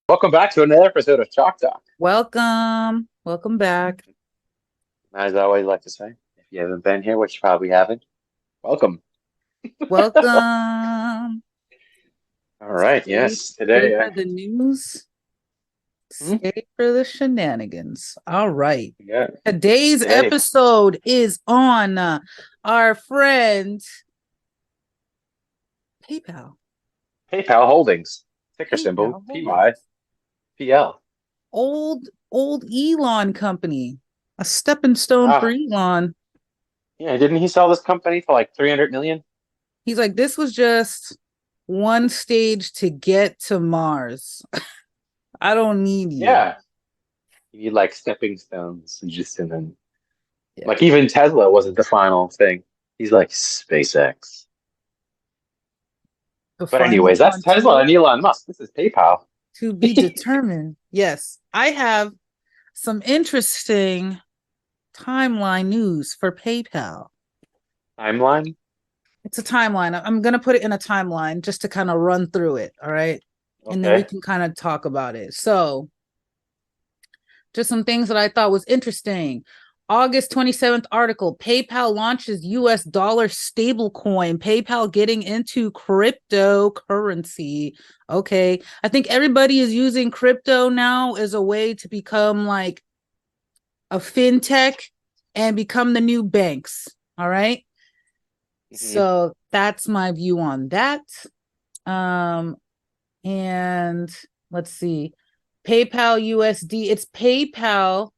Welcome back to another episode of Chalk Talk. Welcome back. As I always like to say, if you haven't been here, which you probably haven't, welcome. Welcome. All right, Stay, yes, stay today, for the news. hmm? Stay for the shenanigans. All right. Yeah, Today's today, episode is on our friend PayPal. PayPal Holdings, ticker symbol PayPal Holdings. PYPL. Old Elon company. A stepping stone for Ah, Elon. yeah, didn't he sell this company for like 300 million? He's like, this was just one stage to get to Mars. I don't need you. Yeah, you need like stepping stones, and then Yeah. like even Tesla wasn't the final thing. He's like SpaceX. The But final anyways, that's Tesla frontier. and Elon Musk. This is PayPal. To be determined. Yes, I have some interesting timeline news for PayPal. Timeline? It's a timeline. I'm going to put it in a timeline just to kind of run through it. All right. And then we Okay. can kind of talk about it. So, just some things that I thought was interesting. August 27th article, PayPal launches US dollar stablecoin. PayPal getting into cryptocurrency. Okay. I think everybody is using crypto now as a way to become like a fintech and become the new banks. All right. Mhm. So that's my view on that. Um, and let's see. PayPal USD. It's PayPal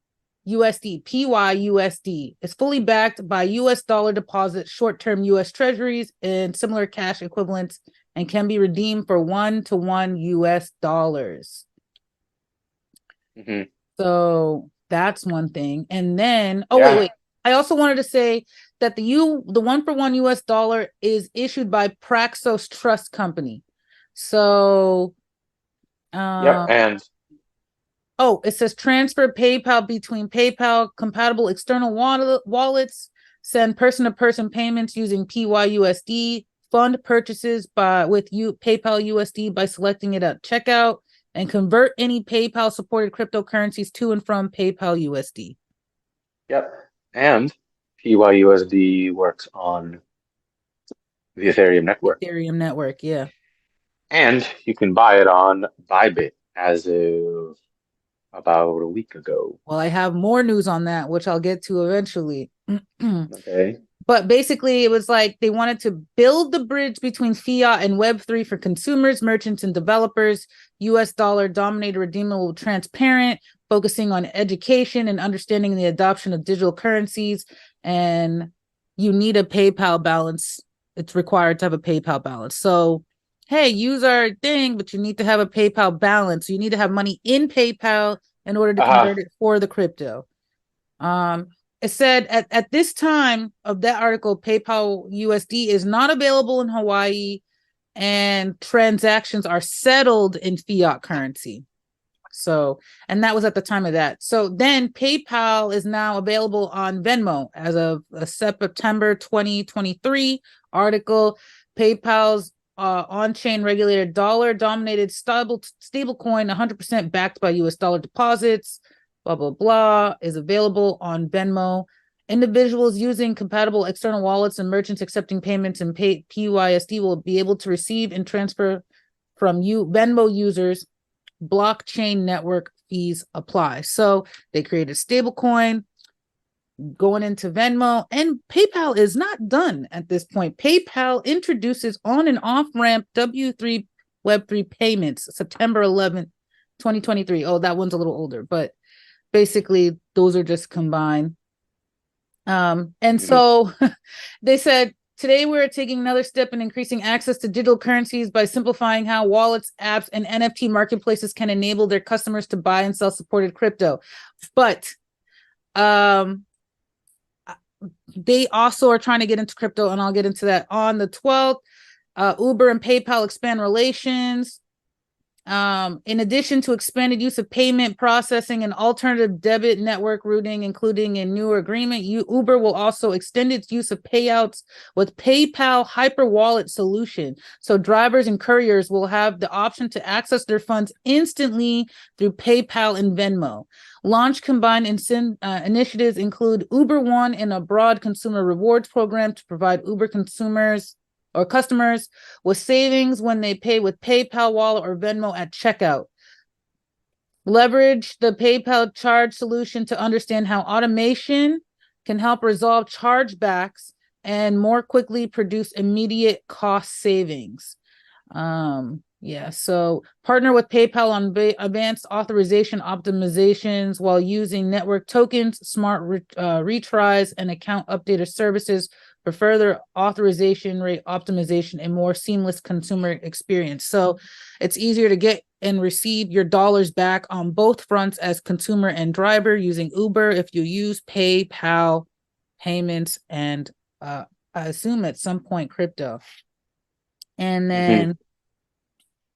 USD, PYUSD. It's fully backed by US dollar deposits, short-term US treasuries, and similar cash equivalents, and can be redeemed for 1-to-1 US dollars. Mhm. So that's one thing. And then, oh wait, Yeah. wait. I also wanted to say that the 1-for-1 US dollar is issued by Praxos Trust Company. So Yep. uh, And oh, it says transfer PayPal between PayPal compatible external wallets, send person-to-person payments using PYUSD, fund purchases PayPal USD by selecting it at checkout, and convert any PayPal supported cryptocurrencies to and from PayPal USD. yep. And PYUSD works on the Ethereum network. Ethereum network, yeah. And you can buy it on Bybit as of about a week ago. Well, I have more news on that, which I'll get to eventually. Okay. But basically, it was like they wanted to build the bridge between fiat and Web3 for consumers, merchants, and developers. US dollar dominated, redeemable, transparent, focusing on education and understanding the adoption of digital currencies. And you need a PayPal balance. It's required to have a PayPal balance. So, hey, use our thing, but you need to have a PayPal balance. You need to have money in PayPal in order to Uh-huh. convert it for the crypto. Um, it said at this time of that article, PayPal USD is not available in Hawaii and transactions are settled in fiat currency. So, and that was at the time of that. So then PayPal is now available on Venmo as of a September 2023 article. PayPal's on-chain regulated dollar dominated stable coin 100% backed by US dollar deposits, blah, blah, blah, is available on Venmo. Individuals using compatible external wallets and merchants accepting payments in PYSD will be able to receive and transfer from Venmo users. Blockchain network fees apply. So they created stablecoin going into Venmo, and PayPal is not done at this point. PayPal introduces on and off ramp W3 Web3 payments September 11th, 2023. Oh, that one's a little older, but basically those are just combined. And Mhm. so they said today we're taking another step in increasing access to digital currencies by simplifying how wallets, apps, and NFT marketplaces can enable their customers to buy and sell supported crypto. But um, they also are trying to get into crypto, and I'll get into that on the 12th. Uber and PayPal expand relations. In addition to expanded use of payment processing and alternative debit network routing, including a newer agreement, Uber will also extend its use of payouts with PayPal Hyperwallet solution. So drivers and couriers will have the option to access their funds instantly through PayPal and Venmo. Launch combined initiatives include Uber One and a broad consumer rewards program to provide Uber consumers or customers with savings when they pay with PayPal Wallet or Venmo at checkout. Leverage the PayPal charge solution to understand how automation can help resolve chargebacks and more quickly produce immediate cost savings. So partner with PayPal on advanced authorization optimizations while using network tokens, smart retries, and account updater services for further authorization rate optimization and more seamless consumer experience. So it's easier to get and receive your dollars back on both fronts as consumer and driver using Uber if you use PayPal payments and I assume at some point crypto. And then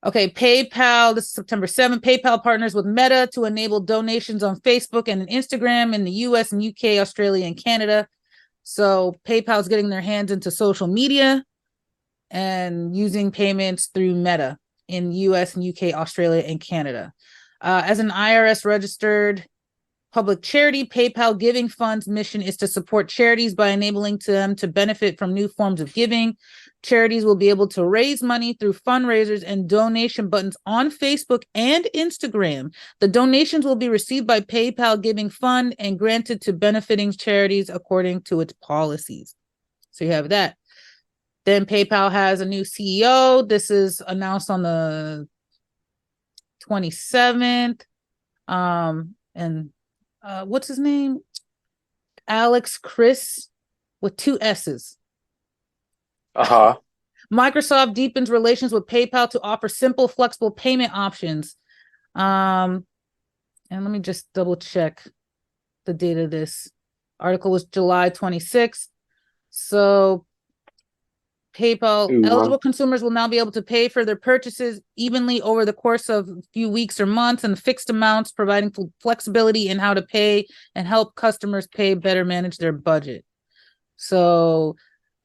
Okay, PayPal, this is September 7th. PayPal partners with Meta to enable donations on Facebook and Instagram in the US and UK, Australia, and Canada. So PayPal is getting their hands into social media and using payments through Meta in US and UK, Australia, and Canada. As an IRS registered public charity, PayPal Giving Fund's mission is to support charities by enabling them to benefit from new forms of giving. Charities will be able to raise money through fundraisers and donation buttons on Facebook and Instagram. The donations will be received by PayPal Giving Fund and granted to benefiting charities according to its policies. So you have that. Then PayPal has a new CEO. This is announced on the 27th. What's his name? Alex Chris with 2 S's. Microsoft deepens relations with PayPal to offer simple, flexible payment options. And let me just double check the date of this. Article was July 26th. So PayPal eligible consumers will now be able to pay for their purchases evenly over the course of a few weeks or months and fixed amounts, providing flexibility in how to pay and help customers better manage their budget. So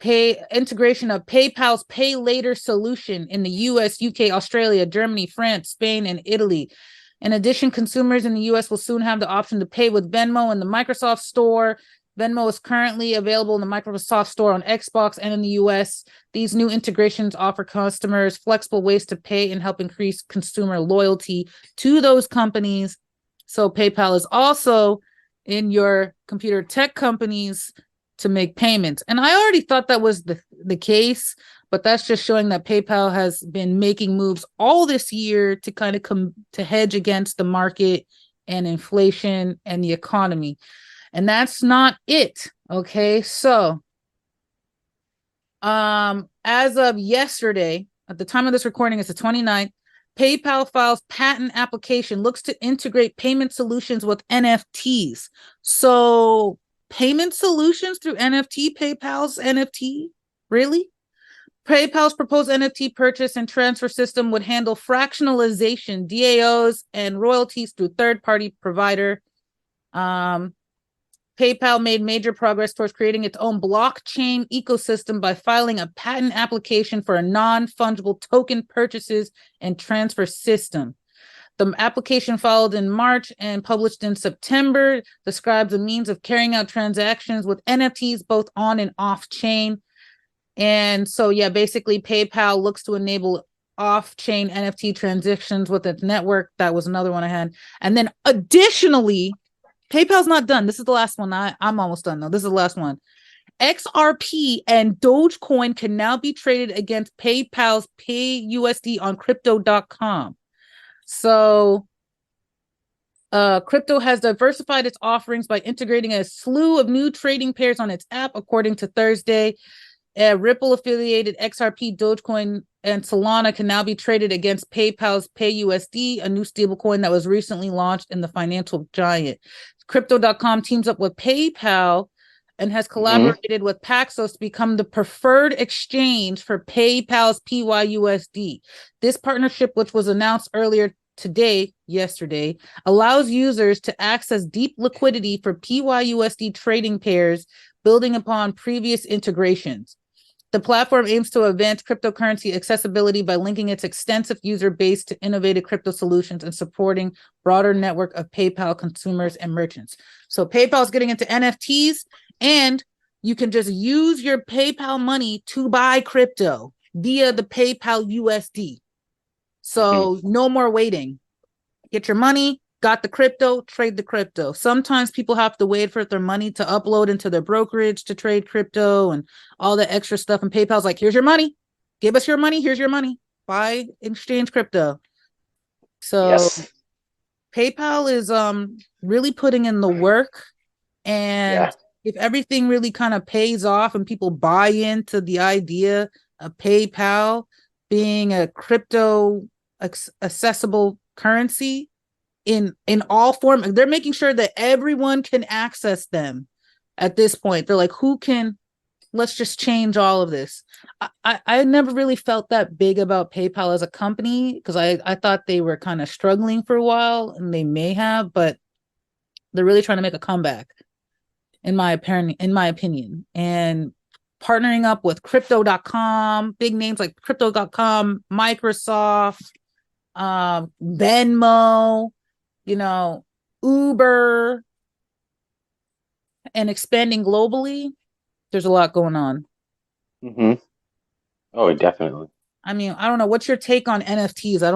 integration of PayPal's Pay Later solution in the US, UK, Australia, Germany, France, Spain, and Italy. In addition, consumers in the US will soon have the option to pay with Venmo in the Microsoft Store. Venmo is currently available in the Microsoft Store on Xbox and in the US. These new integrations offer customers flexible ways to pay and help increase consumer loyalty to those companies. So PayPal is also in your computer tech companies to make payments. And I already thought that was the case, but that's just showing that PayPal has been making moves all this year to kind of come to hedge against the market and inflation and the economy. And that's not it. Okay. So as of yesterday, at the time of this recording, it's the 29th, PayPal files patent application, looks to integrate payment solutions with NFTs. So payment solutions through NFT, PayPal's NFT? Really? PayPal's proposed NFT purchase and transfer system would handle fractionalization, DAOs, and royalties through third-party provider. PayPal made major progress towards creating its own blockchain ecosystem by filing a patent application for a non-fungible token purchases and transfer system. The application filed in March and published in September describes a means of carrying out transactions with NFTs both on and off chain. And so, yeah, basically PayPal looks to enable off-chain NFT transactions with its network. That was another one I had. And then additionally, PayPal's not done. This is the last one. I'm almost done though. This is the last one. XRP and Dogecoin can now be traded against PayPal's PYUSD on crypto.com. So crypto has diversified its offerings by integrating a slew of new trading pairs on its app, according to Thursday. Ripple affiliated XRP, Dogecoin, and Solana can now be traded against PayPal's PayUSD, a new stablecoin that was recently launched in the financial giant. Crypto.com teams up with PayPal and has Hmm. collaborated with Paxos to become the preferred exchange for PayPal's PYUSD. This partnership, which was announced yesterday, allows users to access deep liquidity for PYUSD trading pairs, building upon previous integrations. The platform aims to advance cryptocurrency accessibility by linking its extensive user base to innovative crypto solutions and supporting broader network of PayPal consumers and merchants. So PayPal is getting into NFTs, and you can just use your PayPal money to buy crypto via the PayPal USD. Hmm. So no more waiting. Get your money, got the crypto, trade the crypto. Sometimes people have to wait for their money to upload into their brokerage to trade crypto and all the extra stuff. And PayPal's like, here's your money. Give us your money. Here's your money. Buy, exchange crypto. So Yes. PayPal is really putting in the work. Yeah. And if everything really kind of pays off and people buy into the idea of PayPal being a crypto accessible currency in all form, they're making sure that everyone can access them at this point. They're like, who can, let's just change all of this. I never really felt that big about PayPal as a company because I thought they were kind of struggling for a while, and they may have, but they're really trying to make a comeback in my opinion. And partnering up with crypto.com, big names like crypto.com, Microsoft, Venmo, you know, Uber, and expanding globally, there's a lot going on. Hmm. Oh, definitely. I mean, I don't know. What's your take on NFTs? I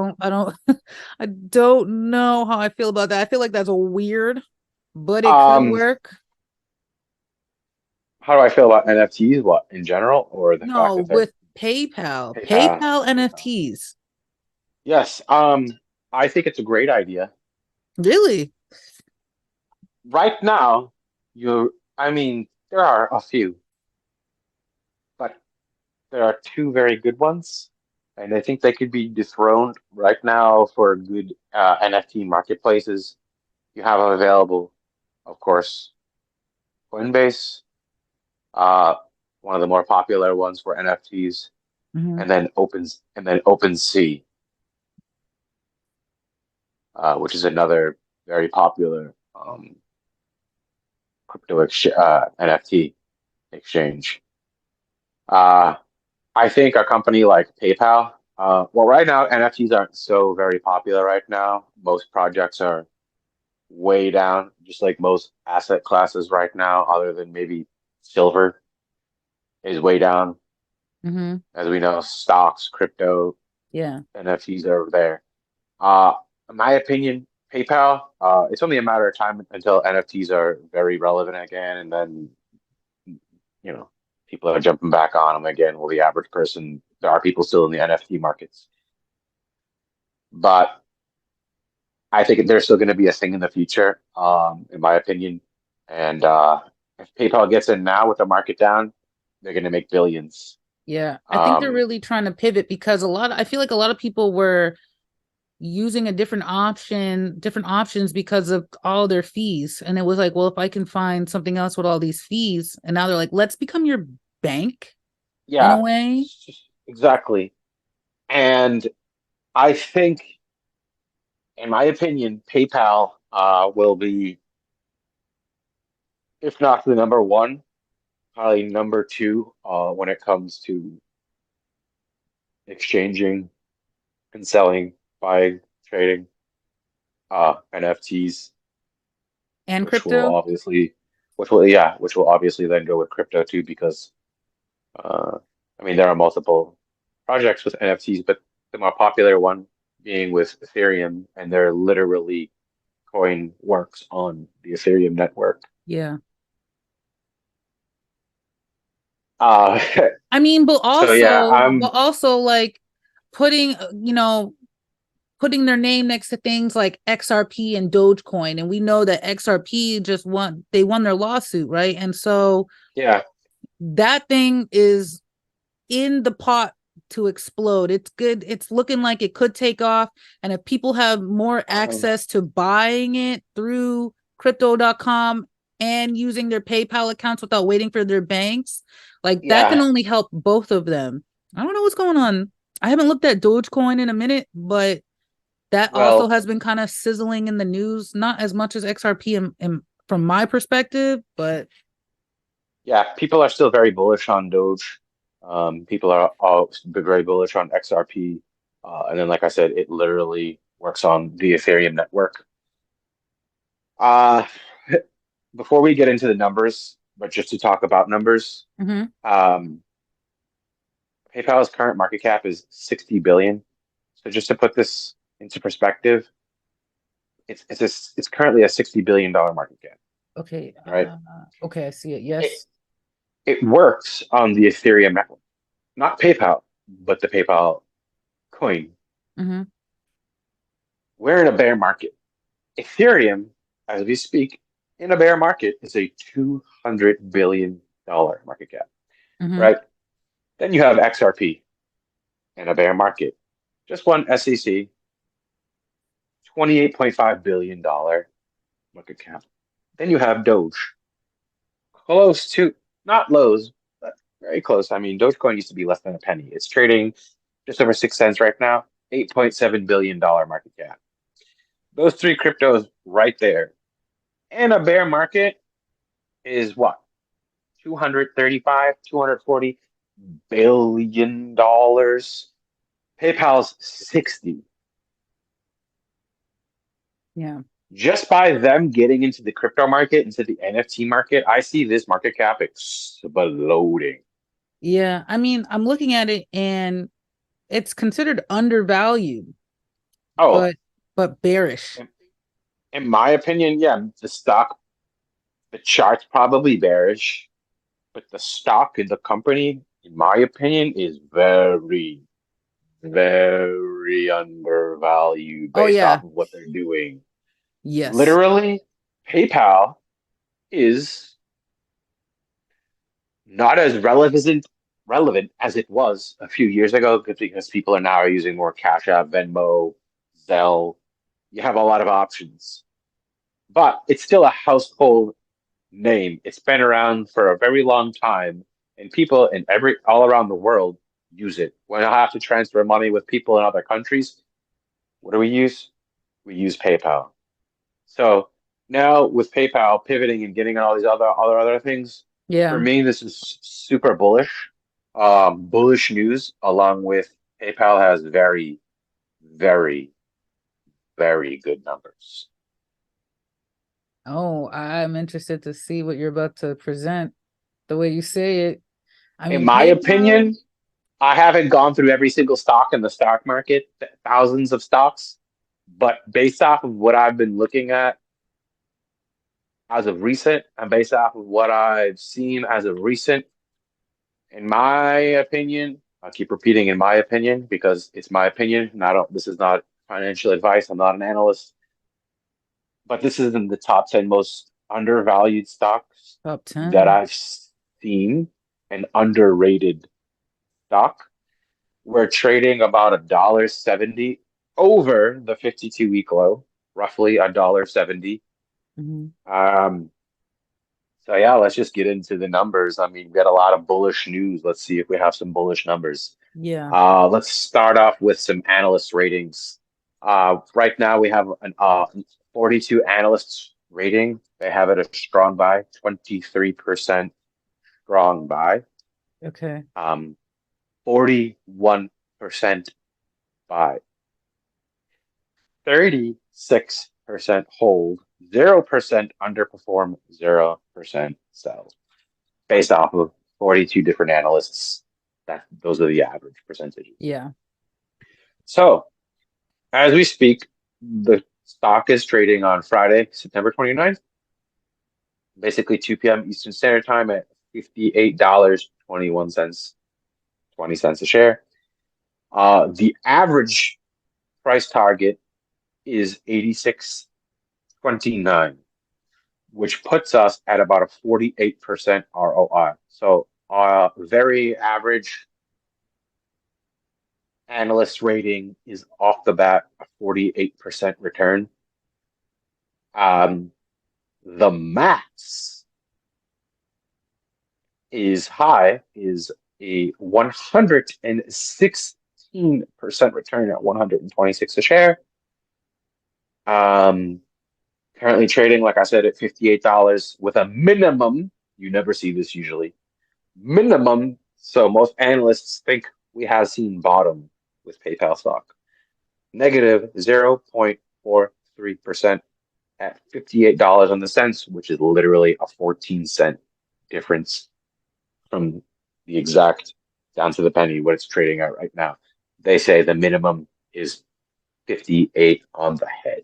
don't know how I feel about that. I feel like that's a weird, but it could Um, work. how do I feel about NFTs? What, in general, or the fact No, that they're with PayPal, PayPal? PayPal PayPal. NFTs. Yes. I think it's a great idea. Really? Right now, I mean, there are a few, but there are two very good ones, and I think they could be dethroned right now for good NFT marketplaces. You have available, of course, Coinbase, uh, one of the more popular ones for NFTs, Mm-hmm. and then OpenSea, which is another very popular NFT exchange. Uh, I think a company like PayPal, well, right now NFTs aren't so very popular right now. Most projects are way down, just like most asset classes right now, other than maybe silver is way down. Mm-hmm. As we know, stocks, crypto, Yeah. NFTs are there. Uh, in my opinion, PayPal, it's only a matter of time until NFTs are very relevant again, and then people are jumping back on them again. Well, the average person, there are people still in the NFT markets, but I think there's still going to be a thing in the future, in my opinion. And if PayPal gets in now with the market down, they're going to make billions. Yeah. I think they're Um, really trying to pivot because I feel like a lot of people were using a different options because of all their fees. And it was like, well, if I can find something else with all these fees, and now they're like, let's become your bank in a yeah, way. exactly. And I think, in my opinion, PayPal will be, if not the number one, probably number two when it comes to exchanging and selling, buying, trading NFTs, And which will crypto. obviously, which will obviously then go with crypto too, because uh, I mean there are multiple projects with NFTs, but the more popular one being with Ethereum, and they're literally coin works on the Ethereum network. Yeah. Uh, I mean, so yeah, but also like putting, putting their name next to things like XRP and Dogecoin. And we know that XRP they won their lawsuit, right? And so yeah, that thing is in the pot to explode. It's good. It's looking like it could take off. And if people have more um, access to buying it through crypto.com and using their PayPal accounts without waiting for their banks, like that can Yeah. only help both of them. I don't know what's going on. I haven't looked at Dogecoin in a minute, but that also Well, has been kind of sizzling in the news, not as much as XRP from my perspective, but yeah, people are still very bullish on Doge. People are all very bullish on XRP. And then, like I said, it literally works on the Ethereum network. Uh, before we get into the numbers, but just to talk about numbers, mhm. um, PayPal's current market cap is 60 billion. So just to put this into perspective, it's currently a $60 billion market cap, Okay. right? Okay, I see it. It Yes. it works on the Ethereum network, not PayPal, but the PayPal coin. Hmm. We're in a bear market. Ethereum, as we speak, in a bear market is a $200 billion market cap, Hmm. right? Then you have XRP in a bear market. Just one SEC, $28.5 billion market cap. Then you have Doge, close to, not lows, but very close. I mean, Dogecoin used to be less than a penny. It's trading just over 6 cents right now, $8.7 billion market cap. Those three cryptos right there. In a bear market is what? 235, $240 billion. PayPal's 60. Yeah. Just by them getting into the crypto market, into the NFT market, I see this market cap exploding. Yeah. I mean, I'm looking at it and it's considered undervalued, Oh, but bearish. in, in my opinion, yeah, the chart's probably bearish, but the stock in the company, in my opinion, is very, very undervalued Oh based yeah. off of what they're doing. Yes. Literally, PayPal is not as relevant as it was a few years ago because people are now using more Cash App, Venmo, Zelle. You have a lot of options, but it's still a household name. It's been around for a very long time, and people in every all around the world use it. When I have to transfer money with people in other countries, what do we use? We use PayPal. So now with PayPal pivoting and getting all these other things, for Yeah. me this is super bullish. Bullish news along with PayPal has very, very, very good numbers. Oh, I'm interested to see what you're about to present. The way you say it. I In mean, my PayPal. opinion, I haven't gone through every single stock in the stock market, thousands of stocks, but based off of what I've been looking at as of recent, and based off of what I've seen as of recent, in my opinion, I keep repeating in my opinion because it's my opinion, and I don't, this is not financial advice. I'm not an analyst, but this is in the top 10 most undervalued stocks Top that 10. I've seen, and underrated stock. We're trading about $1.70 over the 52-week low, roughly $1.70. Mhm. Um, so yeah, let's just get into the numbers. I mean, we got a lot of bullish news. Let's see if we have some bullish numbers. Yeah. Let's start off with some analyst ratings. Right now we have an 42 analysts rating. They have it a strong buy, 23% strong buy, Okay. 41% buy, 36% hold, 0% underperform, 0% sell, based off of 42 different analysts. Those are the average percentages. Yeah. So as we speak, the stock is trading on Friday, September 29th, basically 2 p.m. Eastern Standard Time at $58.21, 20 cents a share. The average price target is 86.29, which puts us at about a 48% ROI. So, very average analyst rating is off the bat a 48% return. Um, The max is high, is a 116% return at 126 a share. Um, Currently trading, like I said, at $58 with a minimum. You never see this usually. Minimum. So most analysts think we have seen bottom with PayPal stock. Negative 0.43% at $58 on the cents, which is literally a 14-cent difference from the exact down to the penny what it's trading at right now. They say the minimum is 58 on the head,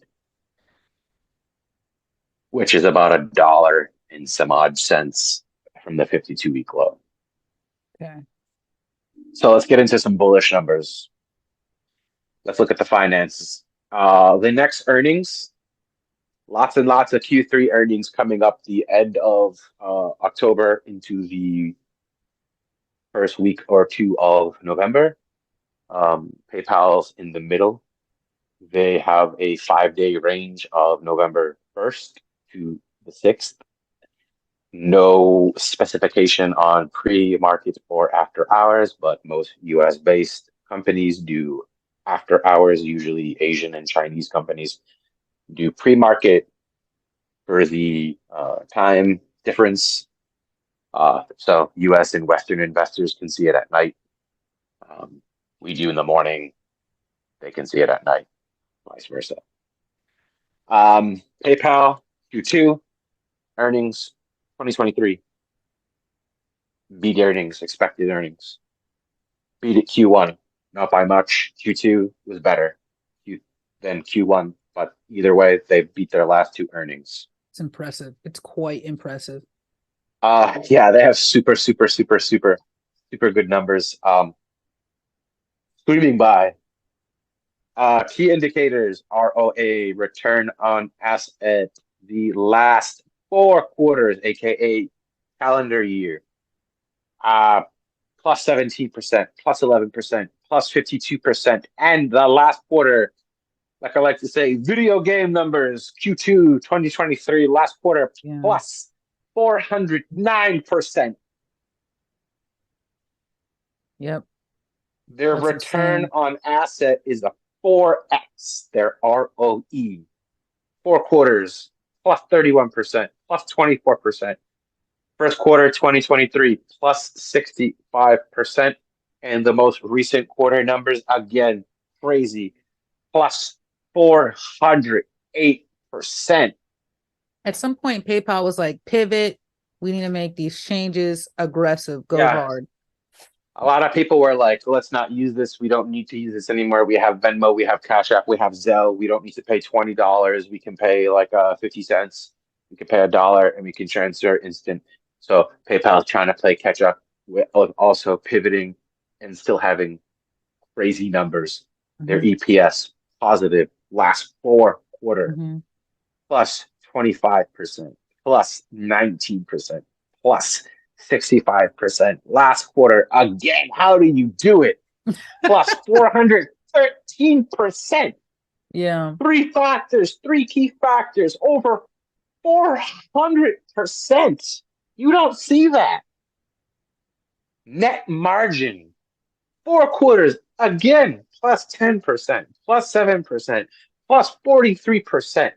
which is about $1 and some odd cents from the 52-week low. Okay. So let's get into some bullish numbers. Let's look at the finances. The next earnings, lots and lots of Q3 earnings coming up the end of October into the first week or two of November. PayPal's in the middle. They have a 5-day range of November 1st to the 6th. No specification on pre-market or after hours, but most US-based companies do after hours. Usually Asian and Chinese companies do pre-market for the time difference. So US and Western investors can see it at night. We do in the morning. They can see it at night, vice versa. PayPal Q2 earnings 2023 beat earnings, expected earnings. Beat it Q1, not by much. Q2 was better than Q1, but either way, they beat their last two earnings. It's impressive. It's quite impressive. Yeah, they have super good numbers. Screaming by. Key indicators, ROA, return on asset, the last 4 quarters, aka calendar year. Plus 17%, plus 11%, plus 52%, and the last quarter, like I like to say, video game numbers, Q2 2023, last quarter, Yeah. plus 409%. Yep. Their That's return insane. on asset is a 4x, their ROE. 4 quarters, plus 31%, plus 24%. First quarter 2023, plus 65%. And the most recent quarter numbers, again, crazy, plus 408%. At some point, PayPal was like, pivot. We need to make these changes. Aggressive. Go Yeah. hard. A lot of people were like, let's not use this. We don't need to use this anymore. We have Venmo, we have Cash App, we have Zelle. We don't need to pay $20. We can pay like 50 cents. We can pay $1 and we can transfer instant. So PayPal is trying to play catch up with also pivoting and still having crazy numbers. Their EPS positive last 4 quarter, plus 25%, plus 19%, plus 65%. Last quarter, again, how do you do it? Plus 413%. Yeah. Three key factors, over 400%. You don't see that. Net margin, 4 quarters, again, plus 10%, plus 7%, plus 43%,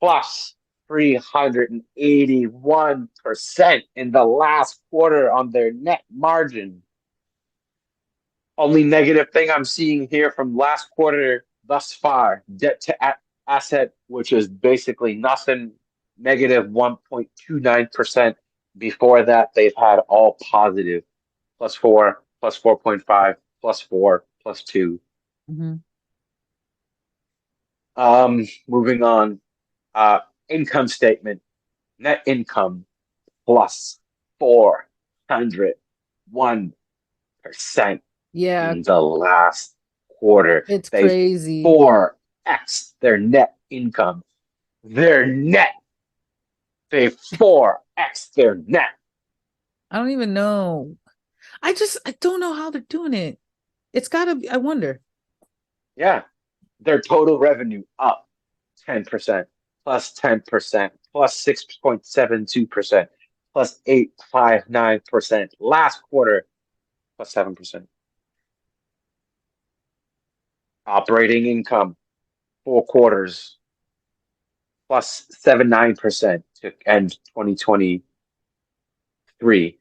plus 381% in the last quarter on their net margin. Only negative thing I'm seeing here from last quarter thus far, debt to asset, which is basically nothing, negative 1.29%. Before that, they've had all positive, plus 4, plus 4.5, plus 4, plus 2. Moving on. Income statement, net income plus 401% Yeah. in the last quarter. It's They've crazy. 4x their net income. Their net. They 4x their net. I don't even know. I don't know how they're doing it. It's gotta be, I wonder. Yeah. Their total revenue up 10%, plus 10%, plus 6.72%, plus 8.59%. Last quarter, plus 7%. Operating income, 4 quarters, plus 7.9% to end 2023,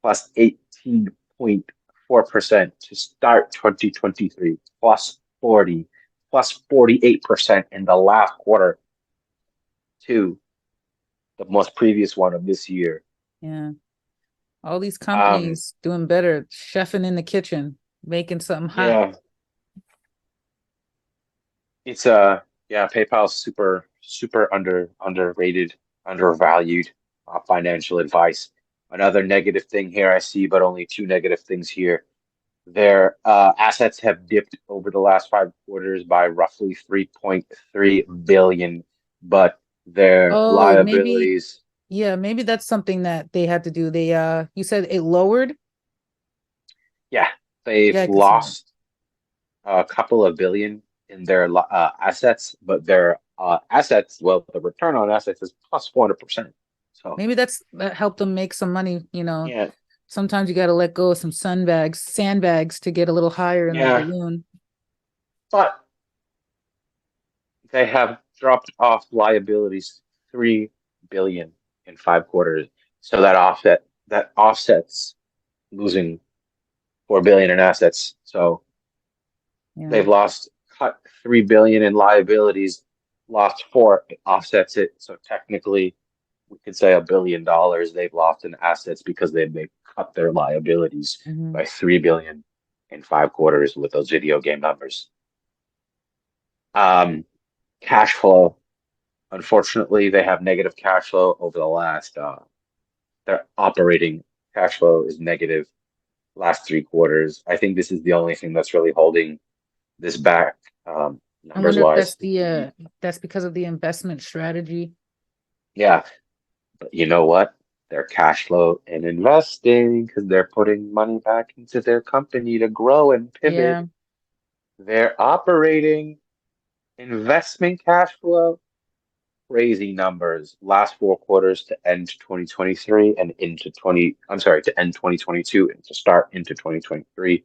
plus 18.4% to start 2023, plus 40, plus 48% in the last quarter to the most previous one of this year. Yeah. All these Um, companies doing better, chefing in the kitchen, making something hot. yeah, it's yeah, PayPal's super underrated, undervalued financial advice. Another negative thing here I see, but only two negative things here. Their assets have dipped over the last 5 quarters by roughly 3.3 billion, but their Oh, maybe, liabilities, yeah, maybe that's something that they had to do. They you said it lowered? yeah, they've Yeah, I could see that. lost a couple of billion in their assets, but their assets, well, the return on assets is plus 400%. So Maybe that helped them make some money, you know. yeah, Sometimes you got to let go of some sandbags to get a little higher in the yeah, balloon. but they have dropped off liabilities 3 billion in 5 quarters. So that offsets losing 4 billion in assets. So Yeah. they've lost cut 3 billion in liabilities, lost four, it offsets it. So technically we could say $1 billion they've lost in assets because they cut their liabilities Hmm. by 3 billion in 5 quarters with those video game numbers. Um, Cash flow. Unfortunately, they have negative cash flow over the last. Their operating cash flow is negative last 3 quarters. I think this is the only thing that's really holding this back, I numbers wonder if wise. The that's because of the investment strategy. Yeah, but you know what? Their cash flow and investing because they're putting money back into their company to grow and pivot. Yeah. Their operating investment cash flow, crazy numbers. Last 4 quarters to end 2023 and into 20, I'm sorry, to end 2022 and to start into 2023,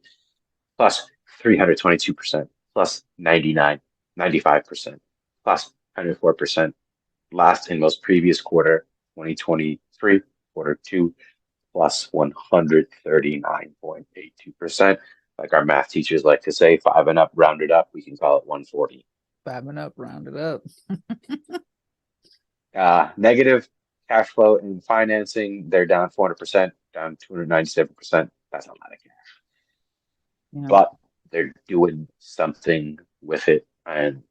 plus 322%, plus 99, 95%, plus 104%. Last and most previous quarter, 2023, quarter 2, plus 139.82%. Like our math teachers like to say, five and up, rounded up, we can call it 140. Five and up, round it up. Negative cash flow in financing, they're down 400%, down 297%. That's a lot of cash, Yeah. but they're doing something with it and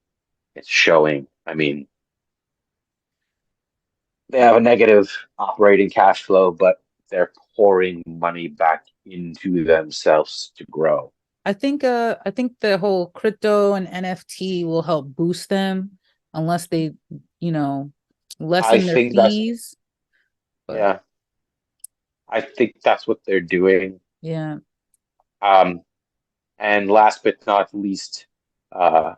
it's showing. I mean, they have a negative operating cash flow, but they're pouring money back into themselves to grow. I think the whole crypto and NFT will help boost them unless they, you know, I lessen their think that's, fees. But yeah, I think that's what they're doing. yeah. Um, and last but not least, uh,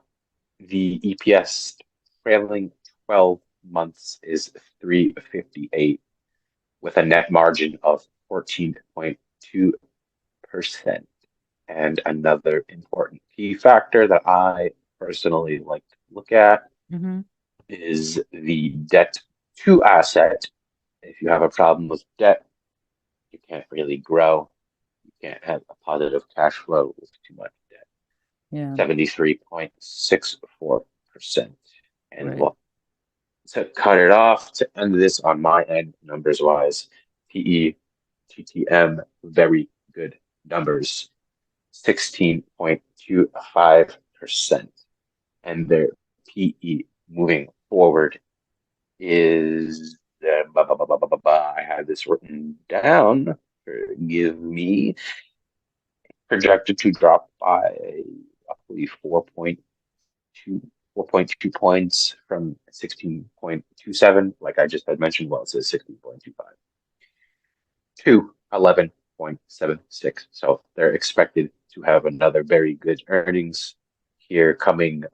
the EPS trailing 12 months is 358 with a net margin of 14.2%. And another important key factor that I personally like to look at Hmm. is the debt to asset. If you have a problem with debt, you can't really grow. You can't have a positive cash flow with too much debt. Yeah. 73.64%. And Right. well, to cut it off, to end this on my end, numbers wise, PE, TTM, very good numbers. 16.25%. And their PE moving forward is I had this written down. Forgive me. Projected to drop by roughly 4.2 points from 16.27, like I just had mentioned. Well, it says 16.25 to 11.76. So they're expected to have another very good earnings here coming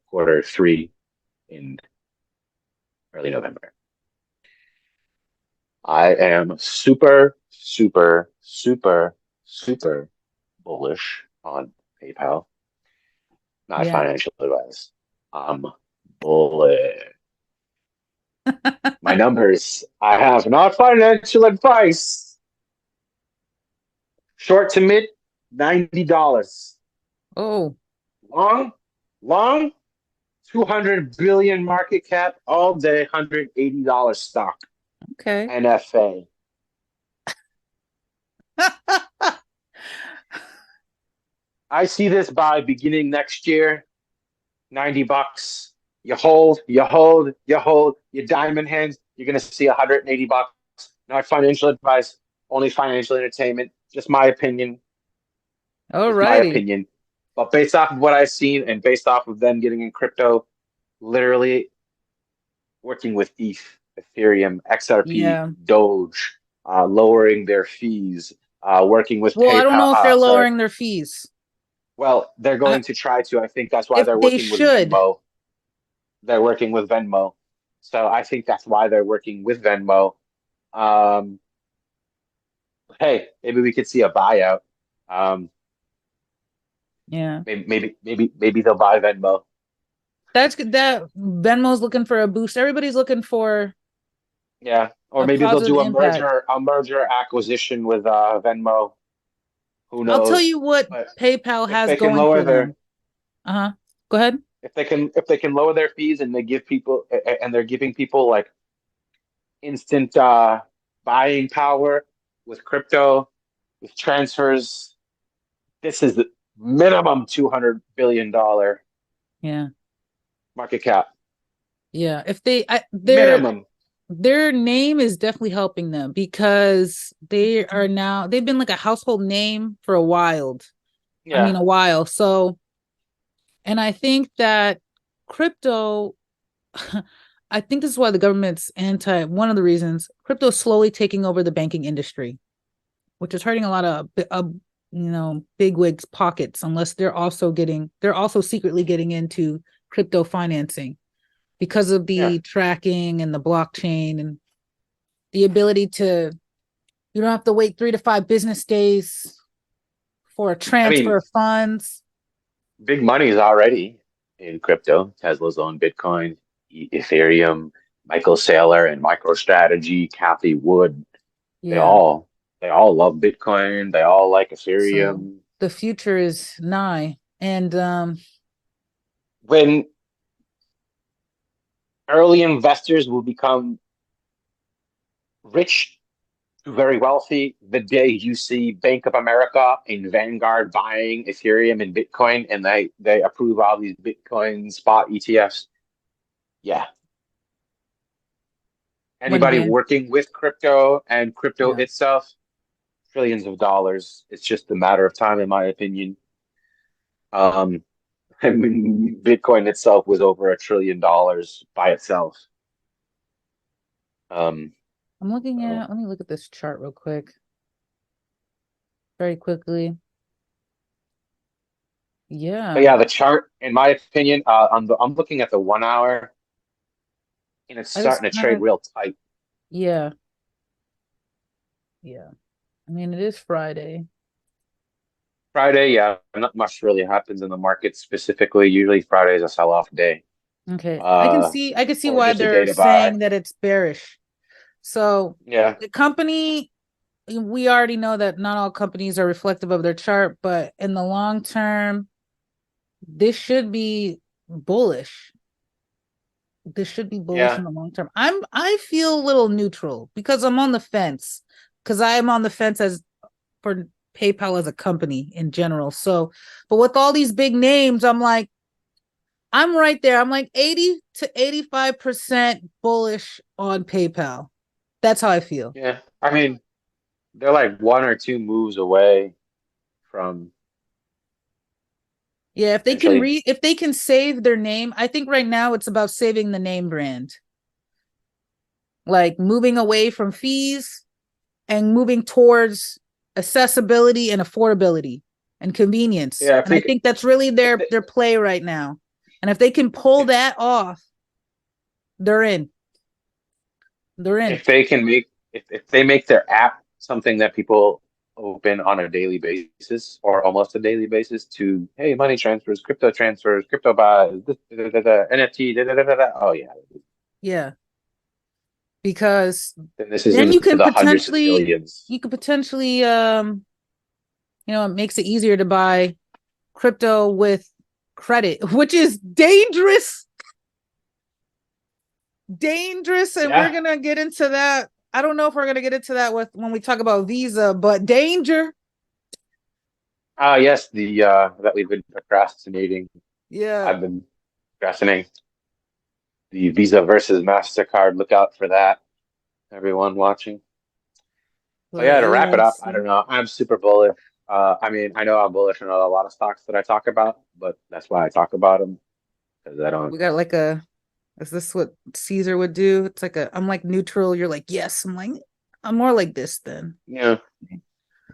quarter 3 in early November. I am super, super, super, super bullish on PayPal. Not Yeah. financial advice. I'm bullish. My numbers. I have not financial advice. Short to mid, $90. Oh, Long, long, 200 billion market cap all day, $180 stock. okay. NFA. I see this by beginning next year, $90. You hold, you hold, you hold, you diamond hands, you're gonna see $180. Not financial advice, only financial entertainment. Just my opinion. All Just my righty. opinion. But based off of what I've seen and based off of them getting in crypto, literally working with Ethereum, XRP, Yeah. Doge, lowering their fees, working with Well, I don't PayPal. know if they're Sorry. lowering their fees. Well, they're I, going to try to. I think that's why if they're they working with should. Venmo. They're working with Venmo. So I think that's why they're working with Venmo. Um, hey, maybe we could see a buyout. Um, Yeah. maybe they'll buy Venmo. That's good. That Venmo's looking for a boost. Everybody's looking for Yeah, or a maybe they'll positive do impact. a merger acquisition with Venmo. Who I'll tell knows? you what But PayPal if has they can going lower for their them. Uh-huh. Go ahead. if they can lower their fees and they give people and they're giving people like instant buying power with crypto, with transfers, this is the minimum $200 billion Yeah. market cap. Yeah. If Minimum. their name is definitely helping them because they've been like a household name for a while. I mean Yeah. a while. So, and I think that crypto I think this is why the government's anti one of the reasons crypto is slowly taking over the banking industry, which is hurting a lot of big wigs pockets unless they're also secretly getting into crypto financing because of Yeah. the tracking and the blockchain and the ability to you don't have to wait 3 to 5 business days for a I transfer mean, of funds. big money is already in crypto. Tesla's own Bitcoin, Ethereum, Michael Saylor and MicroStrategy, Kathy Wood. They Yeah. all they all love Bitcoin. They all like So Ethereum. the future is nigh. And When early investors will become rich to very wealthy, the day you see Bank of America and Vanguard buying Ethereum and Bitcoin and they approve all these Bitcoin spot ETFs. Yeah. when Anybody Van working with crypto and crypto yeah. itself, trillions of dollars. It's just a matter of time, in my opinion. Um, I mean, Bitcoin itself was over $1 trillion by itself. Um, I'm looking so, at let me look at this chart real quick. Very quickly. but Yeah. yeah, the chart, in my opinion, I'm looking at the 1 hour, and it's I just starting to kind trade of real tight. yeah. Yeah. I mean, it is Friday. Friday, yeah, not much really happens in the market specifically. Usually Friday is a sell-off day, Okay. uh, I can see or why just a day they're to buy. saying that it's bearish. So Yeah, the company, we already know that not all companies are reflective of their chart, but in the long term, this should be bullish. This should be bullish yeah, in the long term. I feel a little neutral because I'm on the fence. Because I am on the fence as for PayPal as a company in general. So, but with all these big names, I'm right there. I'm like 80 to 85% bullish on PayPal. That's how I feel. yeah. I mean, they're like one or two moves away from Yeah, essentially. if they can save their name, I think right now it's about saving the name brand. Like moving away from fees and moving towards accessibility and affordability and convenience. Yeah, And I think that's really if they, their play right now. And if they can pull if that off, they're in. They're in. if they can make if they make their app something that people open on a daily basis or almost a daily basis to, hey, money transfers, crypto buys, this, NFT, oh yeah, Yeah, because then this is then you into can the hundreds of potentially billions. you could potentially it makes it easier to buy crypto with credit, which is dangerous. Dangerous, and we're Yeah. gonna get into that. I don't know if we're gonna get into that with when we talk about Visa, but danger. Yes, the that we've been procrastinating. Yeah. I've been procrastinating the Visa versus MasterCard. Look out for that, everyone watching. But The yeah, to wrap it up, I AMC. don't know. I'm super bullish. I mean, I know I'm bullish on a lot of stocks that I talk about, but that's why I talk about them because I don't. We got like a, is this what Caesar would do? It's like a, I'm like neutral. You're like, yes. I'm like, I'm more like this then. You know,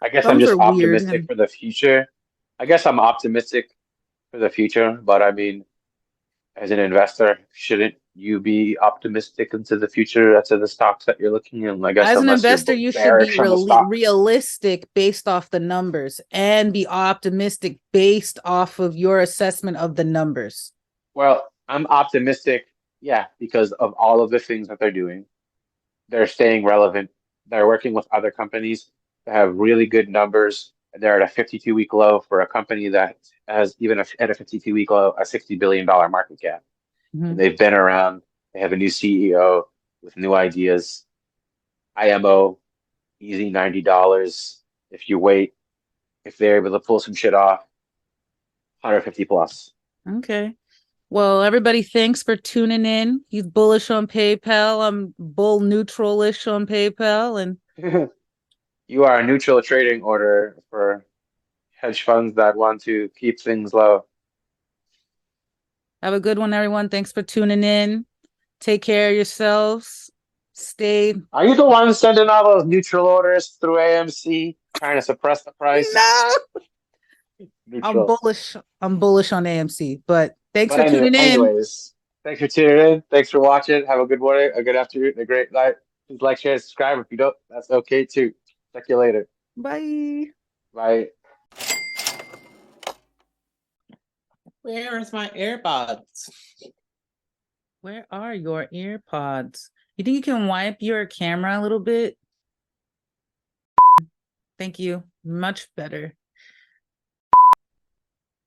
I guess I'm Thumbs just are weird. optimistic And for the future. I guess I'm optimistic for the future, but I mean, as an investor, shouldn't you be optimistic into the future as to the stocks that you're looking in? I guess as an unless you're investor, you should be bearish on the stocks. realistic based off the numbers and be optimistic based off of your assessment of the numbers. Well, I'm optimistic, yeah, because of all of the things that they're doing. They're staying relevant. They're working with other companies that have really good numbers. They're at a 52-week low for a company that has even at a 52-week low, a $60 billion market cap. And Mhm. they've been around. They have a new CEO with new ideas. IMO, easy $90. If you wait, if they're able to pull some shit off, 150 plus. Okay. Well, everybody, thanks for tuning in. He's bullish on PayPal. I'm bull neutral-ish on PayPal. And You are a neutral trading order for hedge funds that want to keep things low. have a good one, everyone. Thanks for tuning in. Take care of yourselves. Stay. Are you the one sending all those neutral orders through AMC, trying to suppress the price? No, I'm Neutral. bullish. I'm bullish on AMC. But thanks But for tuning in. anyways, thanks for tuning in. Thanks for watching. Have a good morning, a good afternoon, a great night. Please like, share, subscribe. If you don't, that's okay too. Check you later. Bye. Bye. Where is my AirPods? Where are your earpods? You think you can wipe your camera a little bit? Thank you. Much better.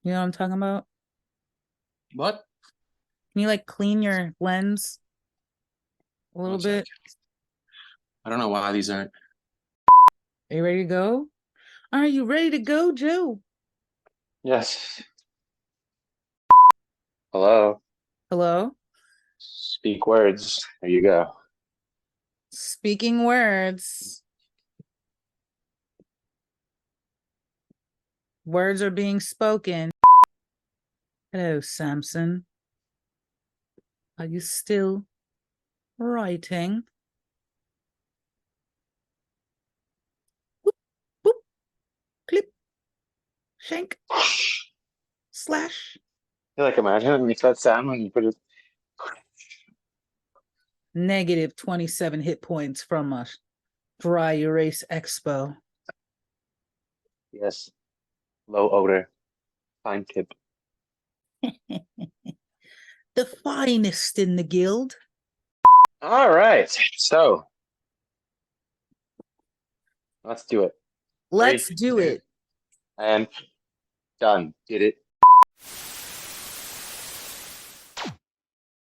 You know what I'm talking about? What? Can you like clean your lens a little One sec. bit? I don't know why these aren't. Are you ready to go? Are you ready to go, Joe? Yes. Hello. Hello? Speak words. There you go. Speaking words. Words are being spoken. Hello, Samson. Are you still writing? Boop, boop, clip, shank, slash. I like imagine it makes that sound when you put it. Negative 27 hit points from a dry erase expo. Yes. Low odor. Fine tip. The finest in the guild. All right. So let's do it. Let's Three, do two, it. and done. Did it.